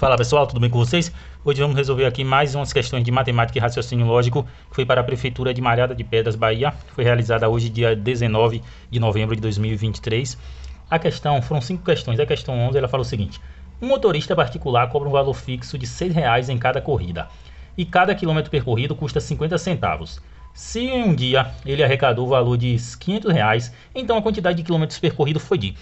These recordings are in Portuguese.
Fala pessoal, tudo bem com vocês? Hoje vamos resolver aqui mais umas questões de matemática e raciocínio lógico que foi para a Prefeitura de Malhada de Pedras, Bahia. Foi realizada hoje, dia 19 de novembro de 2023. A questão, foram 5 questões. A questão 11, ela fala o seguinte: um motorista particular cobra um valor fixo de R$ 6 em cada corrida e cada quilômetro percorrido custa 50 centavos. Se em um dia ele arrecadou o valor de R$ 500, então a quantidade de quilômetros percorridos foi de...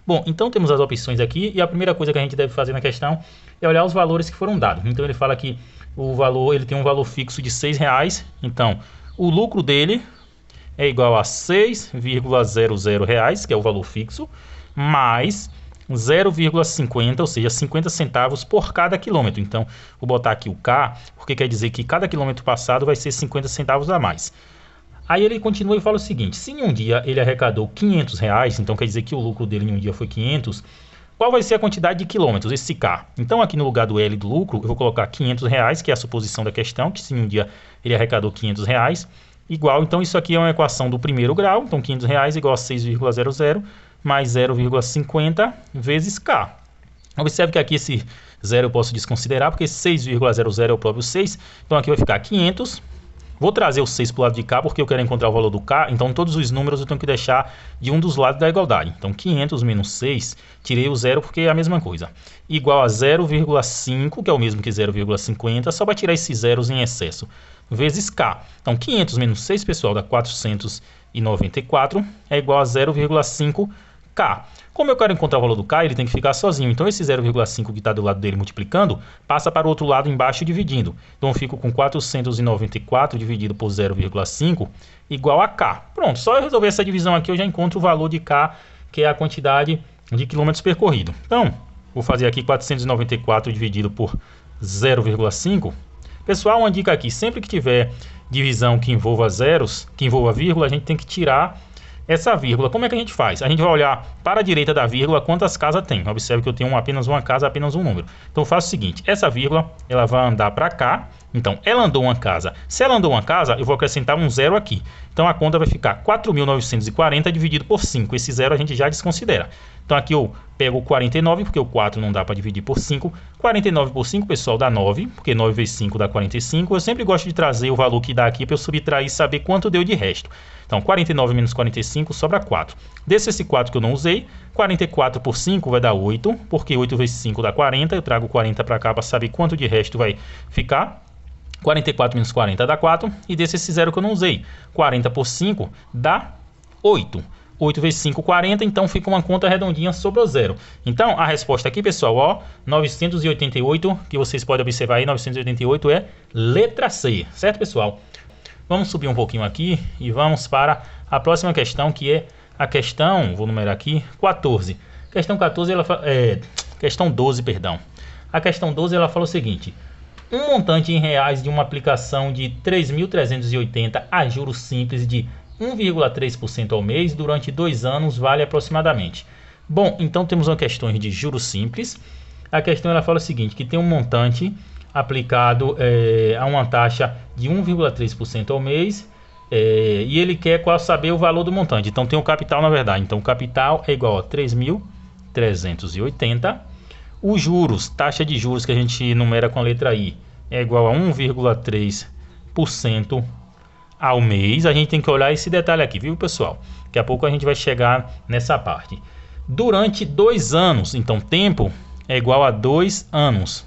Bom, então temos as opções aqui e a primeira coisa que a gente deve fazer na questão é olhar os valores que foram dados. Então ele fala que o valor, ele tem um valor fixo de R$ 6, então o lucro dele é igual a R$ 6,00, que é o valor fixo, mais 0,50, ou seja, 50 centavos por cada quilômetro. Então vou botar aqui o K, porque quer dizer que cada quilômetro passado vai ser 50 centavos a mais. Aí ele continua e fala o seguinte: se em um dia ele arrecadou R$ 500, então quer dizer que o lucro dele em um dia foi 500, qual vai ser a quantidade de quilômetros, esse K? Então aqui no lugar do L do lucro, eu vou colocar R$ 500, que é a suposição da questão, que se em um dia ele arrecadou R$ 500, igual, então isso aqui é uma equação do primeiro grau, então R$ 500 igual a 6,00 mais 0,50 vezes K. Observe que aqui esse zero eu posso desconsiderar, porque 6,00 é o próprio 6, então aqui vai ficar 500. Vou trazer o 6 para o lado de cá porque eu quero encontrar o valor do K, então todos os números eu tenho que deixar de um dos lados da igualdade. Então 500 menos 6, tirei o zero porque é a mesma coisa. Igual a 0,5, que é o mesmo que 0,50, só para tirar esses zeros em excesso, vezes K. Então 500 menos 6, pessoal, dá 494, é igual a 0,5K. Como eu quero encontrar o valor do K, ele tem que ficar sozinho. Então esse 0,5 que está do lado dele multiplicando, passa para o outro lado embaixo dividindo. Então eu fico com 494 dividido por 0,5 igual a K. Pronto, só eu resolver essa divisão aqui eu já encontro o valor de K, que é a quantidade de quilômetros percorridos. Então, vou fazer aqui 494 dividido por 0,5. Pessoal, uma dica aqui: sempre que tiver divisão que envolva zeros, que envolva vírgula, a gente tem que tirar essa vírgula. Como é que a gente faz? A gente vai olhar para a direita da vírgula quantas casas tem. Observe que eu tenho apenas uma casa, apenas um número. Então eu faço o seguinte: essa vírgula ela vai andar para cá. Então ela andou uma casa. Se ela andou uma casa, eu vou acrescentar um zero aqui. Então a conta vai ficar 4.940 dividido por 5. Esse zero a gente já desconsidera. Então aqui eu pego o 49, porque o 4 não dá para dividir por 5. 49 por 5, pessoal, dá 9, porque 9 vezes 5 dá 45. Eu sempre gosto de trazer o valor que dá aqui para eu subtrair e saber quanto deu de resto. Então 49 menos 45 sobra 4. Desse esse 4 que eu não usei, 44 por 5 vai dar 8, porque 8 vezes 5 dá 40. Eu trago 40 para cá para saber quanto de resto vai ficar. 44 menos 40 dá 4. E desse esse zero que eu não usei, 40 por 5 dá 8. 8 vezes 5, 40, então fica uma conta redondinha sobre o zero. Então a resposta aqui, pessoal, ó, 988, que vocês podem observar aí, 988 é letra C, certo, pessoal? Vamos subir um pouquinho aqui e vamos para a próxima questão, que é a questão, vou numerar aqui, 14. Questão 14, questão 12, perdão. A questão 12, ela fala o seguinte: um montante em reais de uma aplicação de 3.380 a juros simples de 1,3% ao mês durante 2 anos vale aproximadamente. Bom, então temos uma questão de juros simples. A questão ela fala o seguinte, que tem um montante aplicado a uma taxa de 1,3% ao mês e ele quer saber o valor do montante. Então tem o capital, na verdade. Então o capital é igual a 3.380. Os juros, taxa de juros que a gente numera com a letra I, é igual a 1,3% ao mês. A gente tem que olhar esse detalhe aqui, viu, pessoal? Daqui a pouco a gente vai chegar nessa parte. Durante 2 anos, então tempo é igual a 2 anos.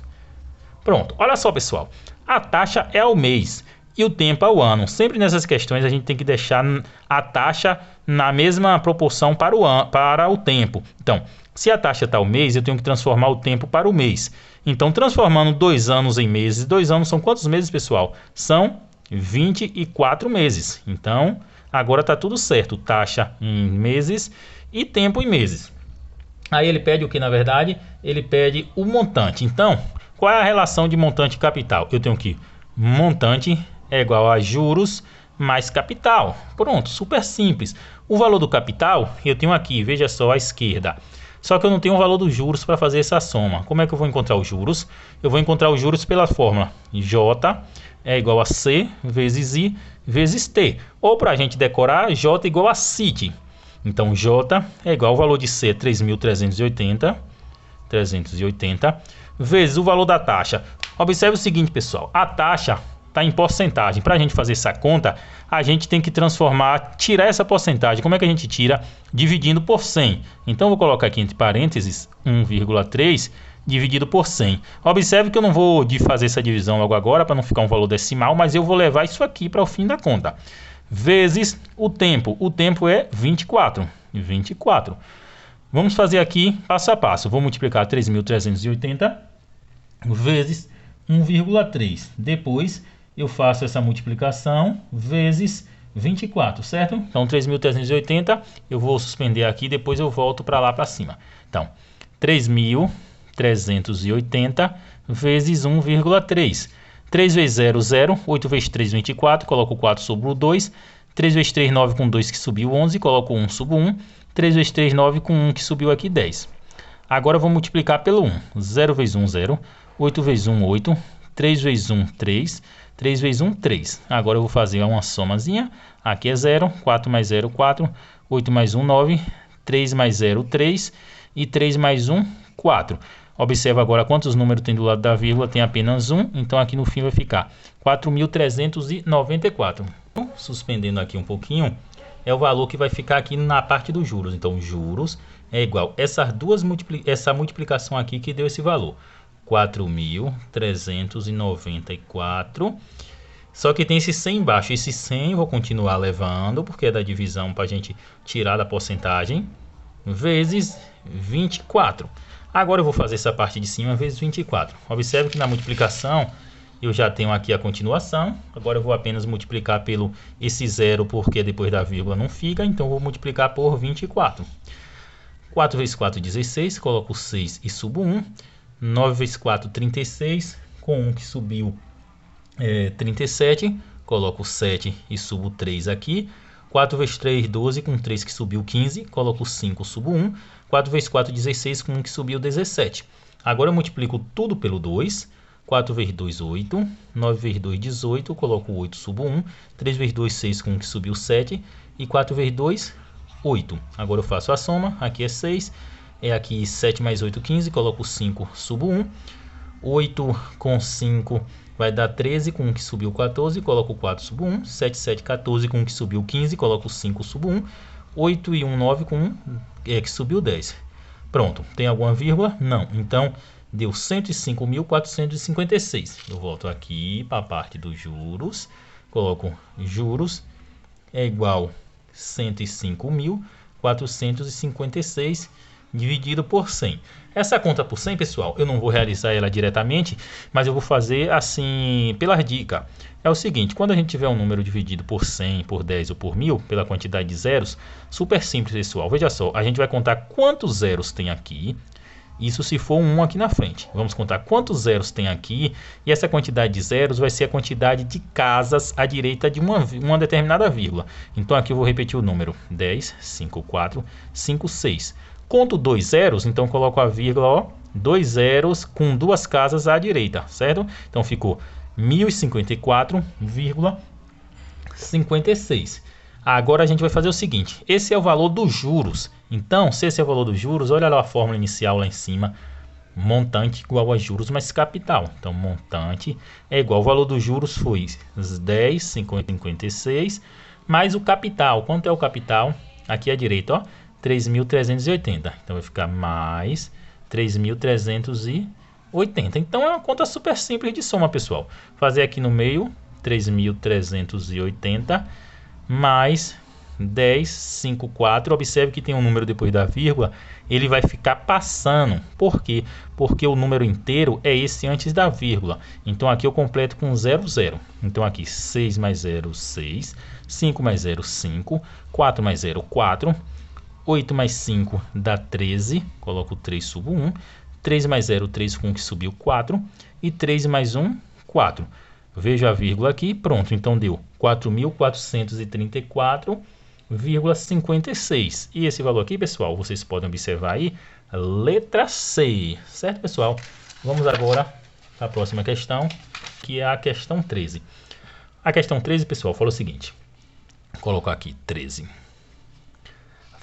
Pronto, olha só, pessoal. A taxa é ao mês e o tempo ao ano. Sempre nessas questões a gente tem que deixar a taxa na mesma proporção para o tempo. Então, se a taxa está ao mês, eu tenho que transformar o tempo para o mês. Então, transformando 2 anos em meses. 2 anos são quantos meses, pessoal? São 24 meses. Então, agora está tudo certo. Taxa em meses e tempo em meses. Aí ele pede o que, na verdade? Ele pede o montante. Então, qual é a relação de montante e capital? Eu tenho que montante é igual a juros mais capital. Pronto, super simples. O valor do capital eu tenho aqui, veja só, à esquerda. Só que eu não tenho o valor dos juros para fazer essa soma. Como é que eu vou encontrar os juros? Eu vou encontrar os juros pela fórmula J é igual a C vezes I vezes T. Ou para a gente decorar, J igual a CIT. Então J é igual ao valor de C, 3.380, vezes o valor da taxa. Observe o seguinte, pessoal, a taxa está em porcentagem. Para a gente fazer essa conta, a gente tem que tirar essa porcentagem. Como é que a gente tira? Dividindo por 100. Então, eu vou colocar aqui entre parênteses 1,3 dividido por 100. Observe que eu não vou fazer essa divisão logo agora, para não ficar um valor decimal, mas eu vou levar isso aqui para o fim da conta. Vezes o tempo. O tempo é 24. 24. Vamos fazer aqui passo a passo. Vou multiplicar 3.380 vezes 1,3. Depois eu faço essa multiplicação vezes 24, certo? Então 3.380, eu vou suspender aqui, depois eu volto para lá para cima. Então, 3.380 vezes 1,3. 3 vezes 0, 0. 8 vezes 3, 24. Coloco 4 sobre o 2. 3 vezes 3, 9 com 2 que subiu 11. Coloco 1 sobre 1. 3 vezes 3, 9 com 1 que subiu aqui 10. Agora eu vou multiplicar pelo 1. 0 vezes 1, 0. 8 vezes 1, 8. 3 vezes 1, 3. 3 vezes 1, 3. Agora eu vou fazer uma somazinha. Aqui é 0. 4 mais 0, 4. 8 mais 1, 9. 3 mais 0, 3. E 3 mais 1, 4. Observa agora quantos números tem do lado da vírgula. Tem apenas 1. Então aqui no fim vai ficar 4.394. Suspendendo aqui um pouquinho, é o valor que vai ficar aqui na parte dos juros. Então juros é igual essa multiplicação aqui que deu esse valor. 4.394. Só que tem esse 100 embaixo. Esse 100 eu vou continuar levando, porque é da divisão para a gente tirar da porcentagem. Vezes 24. Agora eu vou fazer essa parte de cima vezes 24. Observe que na multiplicação eu já tenho aqui a continuação. Agora eu vou apenas multiplicar pelo esse 0, porque depois da vírgula não fica. Então eu vou multiplicar por 24. 4 vezes 4, 16. Coloco 6 e subo 1. 9 vezes 4, 36. Com 1 que subiu 37. Coloco 7 e subo 3 aqui. 4 vezes 3, 12. Com 3 que subiu 15. Coloco 5, subo 1. 4 vezes 4, 16. Com 1 que subiu 17. Agora eu multiplico tudo pelo 2. 4 vezes 2, 8. 9 vezes 2, 18. Coloco 8, subo 1. 3 vezes 2, 6. Com 1 que subiu 7. E 4 vezes 2, 8. Agora eu faço a soma. Aqui é 6. É aqui 7 mais 8, 15. Coloco 5, subo 1. 8 com 5 vai dar 13. Com 1 que subiu 14. Coloco 4, subo 1. 7, 7, 14. Com 1 que subiu 15. Coloco 5, subo 1. 8 e 1, 9. Com 1 que subiu 10. Pronto. Tem alguma vírgula? Não. Então, deu 105.456. Eu volto aqui para a parte dos juros. Coloco juros é igual 105.456 dividido por 100. Essa conta por 100, pessoal, eu não vou realizar ela diretamente, mas eu vou fazer assim, pela dica. É o seguinte, quando a gente tiver um número dividido por 100, por 10 ou por 1000, pela quantidade de zeros, super simples, pessoal. Veja só, a gente vai contar quantos zeros tem aqui. Isso se for um 1 aqui na frente. Vamos contar quantos zeros tem aqui. E essa quantidade de zeros vai ser a quantidade de casas à direita de uma determinada vírgula. Então aqui eu vou repetir o número 10, 5, 4, 5, 6. Conto 2 zeros, então coloco a vírgula, ó, 2 zeros com duas casas à direita, certo? Então ficou 1054,56. Agora a gente vai fazer o seguinte, esse é o valor dos juros. Então, se esse é o valor dos juros, olha lá a fórmula inicial lá em cima. Montante igual a juros mais capital. Então, montante é igual ao valor dos juros foi 10,56 mais o capital. Quanto é o capital? Aqui à direita, ó, 3.380. Então, vai ficar mais 3.380. Então, é uma conta super simples de soma, pessoal. Fazer aqui no meio, 3.380 mais 10,54. Observe que tem um número depois da vírgula, ele vai ficar passando. Por quê? Porque o número inteiro é esse antes da vírgula. Então aqui eu completo com 0, 0. Então aqui 6 mais 0, 6. 5 mais 0, 5. 4 mais 0, 4. 8 mais 5 dá 13. Coloco 3, subo 1. 3 mais 0, 3 com 1 que subiu 4. E 3 mais 1, 4. Vejo a vírgula aqui, pronto. Então deu 4.434,56. E esse valor aqui, pessoal, vocês podem observar aí, letra C. Certo, pessoal? Vamos agora para a próxima questão, que é a questão 13. A questão 13, pessoal, fala o seguinte. Vou colocar aqui 13.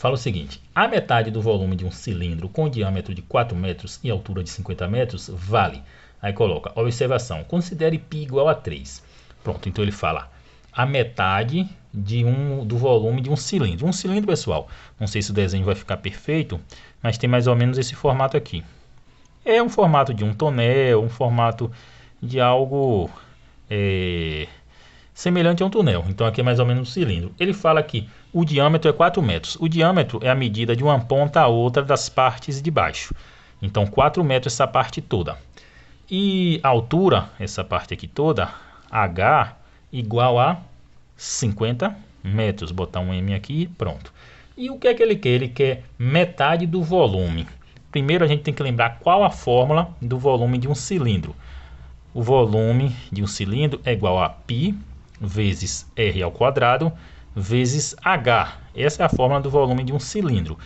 fala o seguinte: a metade do volume de um cilindro com diâmetro de 4 metros e altura de 50 metros vale. Aí coloca, observação, considere π igual a 3. Pronto, então ele fala a metade do volume de um cilindro. Um cilindro, pessoal, não sei se o desenho vai ficar perfeito, mas tem mais ou menos esse formato aqui. É um formato de um tonel, um formato de algo semelhante a um tonel. Então aqui é mais ou menos um cilindro. Ele fala que o diâmetro é 4 metros. O diâmetro é a medida de uma ponta a outra das partes de baixo. Então 4 metros essa parte toda. E a altura, essa parte aqui toda, H, igual a 50 metros. Botar um M aqui, pronto. E o que é que ele quer? Ele quer metade do volume. Primeiro a gente tem que lembrar qual a fórmula do volume de um cilindro. O volume de um cilindro é igual a π vezes r ao quadrado vezes h. Essa é a fórmula do volume de um cilindro.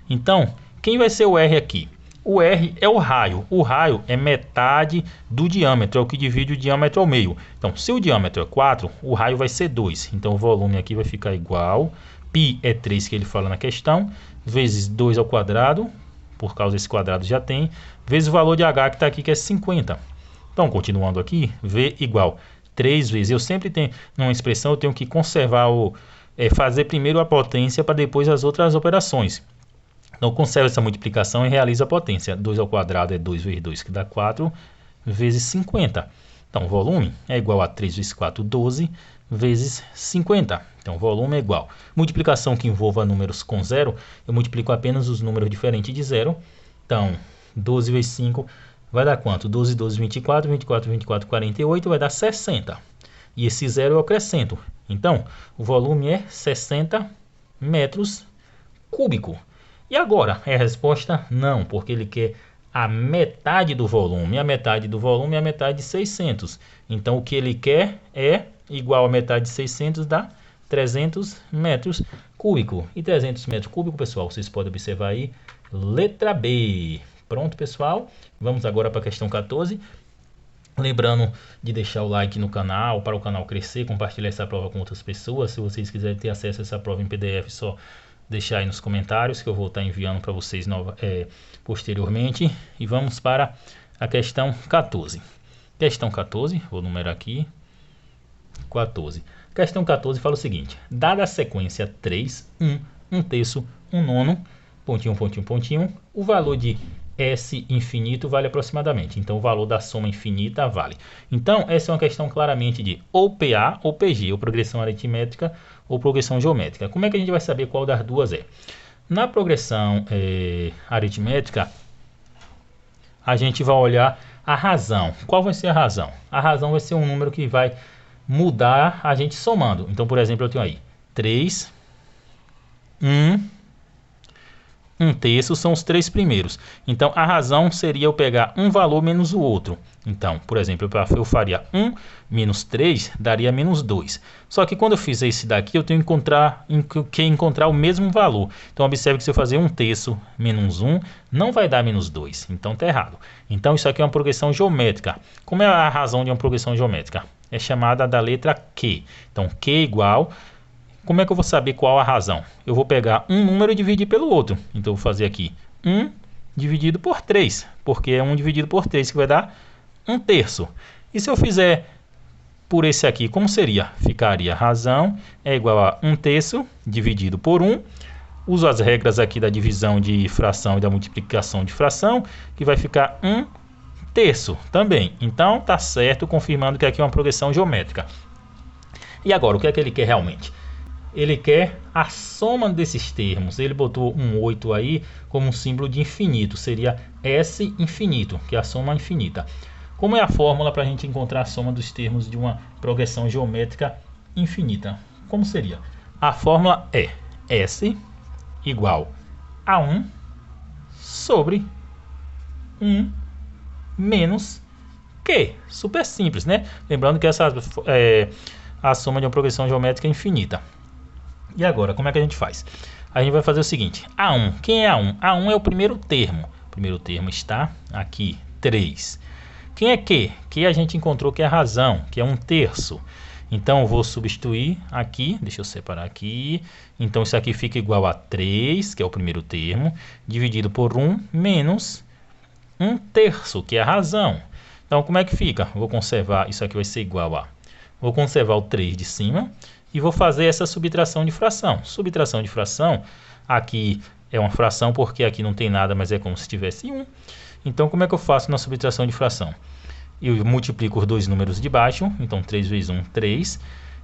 Então, quem vai ser o r aqui? O r é o raio. O raio é metade do diâmetro, é o que divide o diâmetro ao meio. Então, se o diâmetro é 4, o raio vai ser 2. Então, o volume aqui vai ficar igual, π é 3 que ele fala na questão, vezes 2 ao quadrado, por causa desse quadrado já tem, vezes o valor de h que está aqui, que é 50. Então, continuando aqui, V igual 3 vezes. Eu sempre tenho, numa expressão, eu tenho que conservar, fazer primeiro a potência para depois as outras operações. Então, conserva essa multiplicação e realiza a potência. 2 ao quadrado é 2 vezes 2, que dá 4, vezes 50. Então, o volume é igual a 3 vezes 4, 12, vezes 50. Então, o volume é igual. Multiplicação que envolva números com zero, eu multiplico apenas os números diferentes de zero. Então, 12 vezes 5 vai dar quanto? 12, 12, 24, 24, 24, 48, vai dar 60. E esse zero eu acrescento. Então, o volume é 60 metros cúbicos. E agora, é a resposta? Não, porque ele quer a metade do volume. A metade do volume é a metade de 600. Então, o que ele quer é igual a metade de 600 dá 300 metros cúbicos. E 300 metros cúbicos, pessoal, vocês podem observar aí, letra B. Pronto, pessoal? Vamos agora para a questão 14. Lembrando de deixar o like no canal, para o canal crescer, compartilhar essa prova com outras pessoas. Se vocês quiserem ter acesso a essa prova em PDF, só deixar aí nos comentários que eu vou estar enviando para vocês posteriormente. E vamos para a questão 14. Questão 14, vou numerar aqui, 14. Questão 14 fala o seguinte: dada a sequência 3, 1, 1 terço, 1 nono, pontinho, pontinho, pontinho, o valor de S infinito vale aproximadamente. Então, o valor da soma infinita vale. Então, essa é uma questão claramente de ou PA ou PG, ou progressão aritmétrica ou progressão geométrica. Como é que a gente vai saber qual das duas é? Na progressão aritmétrica, a gente vai olhar a razão. Qual vai ser a razão? A razão vai ser um número que vai mudar a gente somando. Então, por exemplo, eu tenho aí 3, 1 terço são os 3 primeiros. Então, a razão seria eu pegar um valor menos o outro. Então, por exemplo, eu faria 1 menos 3, daria menos 2. Só que quando eu fizer esse daqui, eu tenho que encontrar o mesmo valor. Então, observe que se eu fazer 1 terço menos 1, não vai dar menos 2. Então, está errado. Então, isso aqui é uma progressão geométrica. Como é a razão de uma progressão geométrica? É chamada da letra Q. Então, Q igual... Como é que eu vou saber qual a razão? Eu vou pegar um número e dividir pelo outro. Então, eu vou fazer aqui 1 dividido por 3, porque é 1 dividido por 3 que vai dar 1 terço. E se eu fizer por esse aqui, como seria? Ficaria razão é igual a 1 terço dividido por 1. Uso as regras aqui da divisão de fração e da multiplicação de fração, que vai ficar 1 terço também. Então, tá certo, confirmando que aqui é uma progressão geométrica. E agora, o que é que ele quer realmente? Ele quer a soma desses termos. Ele botou um 8 aí como um símbolo de infinito. Seria S infinito, que é a soma infinita. Como é a fórmula para a gente encontrar a soma dos termos de uma progressão geométrica infinita? Como seria? A fórmula é S igual a 1 sobre 1 menos Q. Super simples, né? Lembrando que essa é a soma de uma progressão geométrica infinita. E agora, como é que a gente faz? A gente vai fazer o seguinte: A1, quem é A1? A1 é o primeiro termo. O primeiro termo está aqui, 3. Quem é Q? Q a gente encontrou que é a razão, que é 1 terço. Então eu vou substituir aqui, deixa eu separar aqui. Então isso aqui fica igual a 3, que é o primeiro termo, dividido por 1 menos 1/3, que é a razão. Então como é que fica? Vou conservar, isso aqui vai ser igual a... Vou conservar o 3 de cima e vou fazer essa subtração de fração. Subtração de fração, aqui é uma fração porque aqui não tem nada, mas é como se tivesse 1. Então como é que eu faço na subtração de fração? Eu multiplico os dois números de baixo, então 3 vezes 1, 3.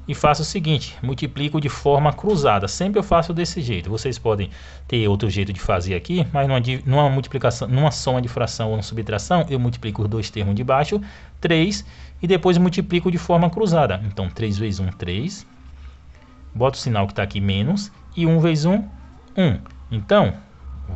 E faço o seguinte, multiplico de forma cruzada. Sempre eu faço desse jeito. Vocês podem ter outro jeito de fazer aqui, mas numa multiplicação, numa soma de fração ou numa subtração, eu multiplico os dois termos de baixo, 3, e depois multiplico de forma cruzada. Então 3 vezes 1, 3. Boto o sinal que está aqui menos, e 1 vezes 1, 1. Então,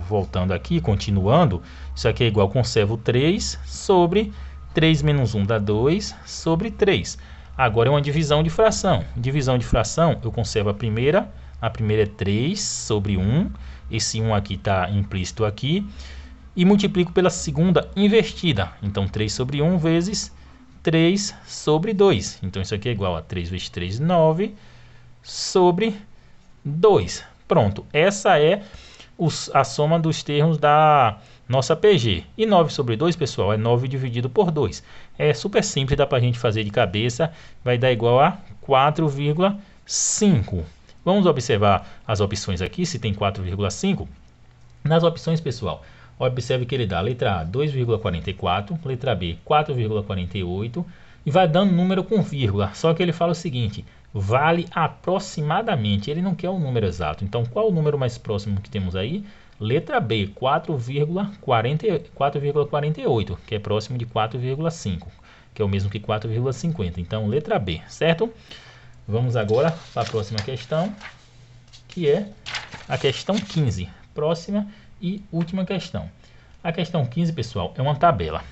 voltando aqui, continuando, isso aqui é igual, conservo 3 sobre 3 menos 1 dá 2 sobre 3. Agora é uma divisão de fração. Divisão de fração, eu conservo a primeira é 3 sobre 1. Esse 1 aqui está implícito aqui. E multiplico pela segunda invertida. Então 3 sobre 1 vezes 3 sobre 2. Então isso aqui é igual a 3 vezes 3, 9 sobre 2. Pronto, essa é a soma dos termos da nossa PG. E 9 sobre 2, pessoal, é 9 dividido por 2. É super simples, dá para a gente fazer de cabeça. Vai dar igual a 4,5. Vamos observar as opções aqui, se tem 4,5. Nas opções, pessoal, observe que ele dá letra A 2,44, letra B 4,48 e vai dando número com vírgula. Só que ele fala o seguinte, vale aproximadamente, ele não quer o número exato. Então qual o número mais próximo que temos aí? Letra B, 4,48, que é próximo de 4,5, que é o mesmo que 4,50. Então letra B, certo? Vamos agora para a próxima questão, que é a questão 15, próxima e última questão. A questão 15, pessoal, é uma tabela.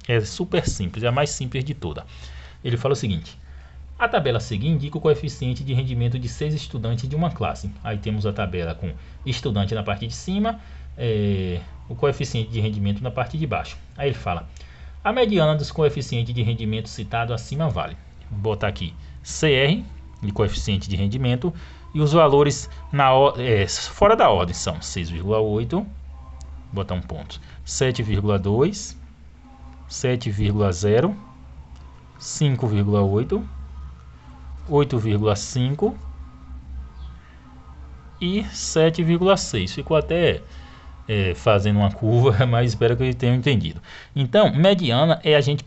É super simples, é a mais simples de toda. Ele fala o seguinte: a tabela a seguir indica o coeficiente de rendimento de 6 estudantes de uma classe. Aí temos a tabela com estudante na parte de cima, o coeficiente de rendimento na parte de baixo. Aí ele fala, a mediana dos coeficientes de rendimento citado acima vale. Vou botar aqui CR, de coeficiente de rendimento, e os valores fora da ordem são 6,8, botar um ponto, 7,2, 7,0, 5,8, 8,5 e 7,6. Ficou até fazendo uma curva, mas espero que eu tenha entendido. Então, mediana é a gente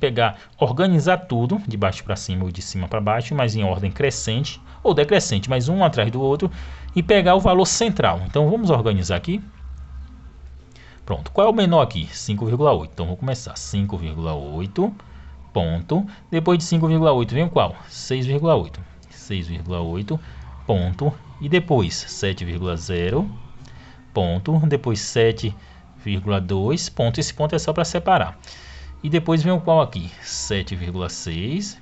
organizar tudo de baixo para cima ou de cima para baixo, mas em ordem crescente ou decrescente, mas um atrás do outro, e pegar o valor central. Então, vamos organizar aqui. Pronto, qual é o menor aqui? 5,8. Então, vou começar 5,8. Ponto. Depois de 5,8 vem o qual? 6,8. 6,8. Ponto. E depois 7,0. Ponto. Depois 7,2. Ponto. Esse ponto é só para separar. E depois vem o qual aqui? 7,6.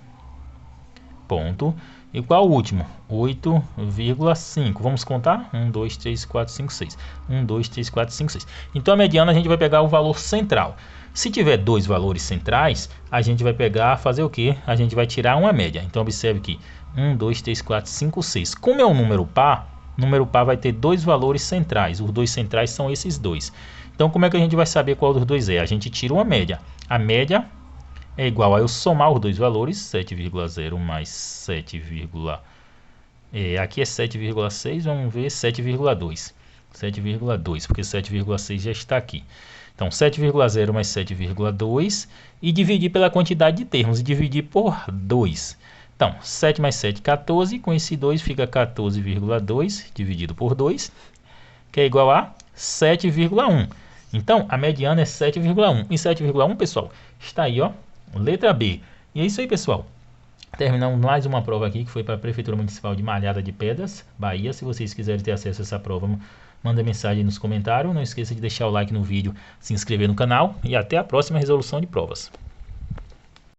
Ponto. E qual o último? 8,5. Vamos contar? 1, 2, 3, 4, 5, 6. 1, 2, 3, 4, 5, 6. Então a mediana a gente vai pegar o valor central. Se tiver dois valores centrais, a gente vai fazer o quê? A gente vai tirar uma média. Então observe que 1, 2, 3, 4, 5, 6. Como é um número par vai ter dois valores centrais. Os dois centrais são esses dois. Então como é que a gente vai saber qual dos dois é? A gente tira uma média. A média é igual a eu somar os dois valores, 7,0 mais 7, aqui é 7,6, vamos ver 7,2. 7,2, porque 7,6 já está aqui. Então 7,0 mais 7,2 e dividir pela quantidade de termos e dividir por 2. Então 7 mais 7, 14, com esse 2 fica 14,2 dividido por 2, que é igual a 7,1. Então a mediana é 7,1. E 7,1, pessoal, está aí, ó, letra B. E é isso aí, pessoal. Terminamos mais uma prova aqui que foi para a Prefeitura Municipal de Malhada de Pedras, Bahia. Se vocês quiserem ter acesso a essa prova, manda mensagem nos comentários. Não esqueça de deixar o like no vídeo, se inscrever no canal e até a próxima resolução de provas.